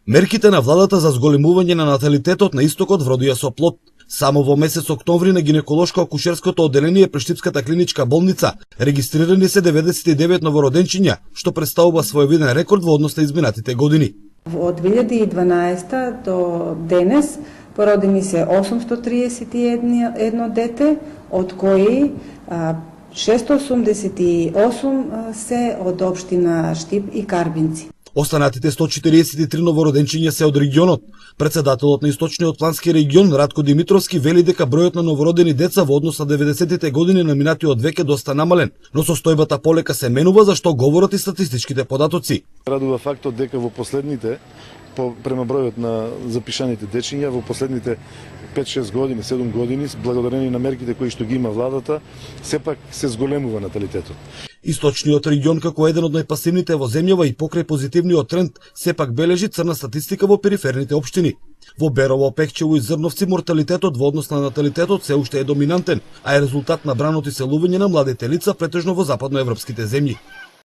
Мерките на владата за зголемување на наталитетот на истокот вродија со плод. Само во месец октомври на гинеколошко-акушерското одделение при Штипската клиничка болница регистрирани се 99 новороденчиња, што представува своевиден рекорд во однос на изминатите години. Од 2012 до денес породени се 831 дете, од кои 688 се од општина Штип и Карбинци. Останатите 143 новороденчиња се од регионот. Председателот на Источниот плански регион Ратко Димитровски вели дека бројот на новородени деца во однос на 90-тите години на минатиот век е доста намален, но состојбата полека се менува, за што говорат и статистичките податоци. Радува фактот дека во последните, према бројот на запишаните дечиња, во последните 5-6 години, 7 години, благодарение на мерките кои што ги има владата, сепак се зголемува наталитетот. Источниот регион како еден од најпасивните во земјава и покрај позитивниот тренд сепак бележи црна статистика во периферните општини. Во Берово, Пехчево и Зрновци морталитетот во однос на наталитетот се уште е доминантен, а е резултат на браното иселување на младите лица претежно во западноевропските земји.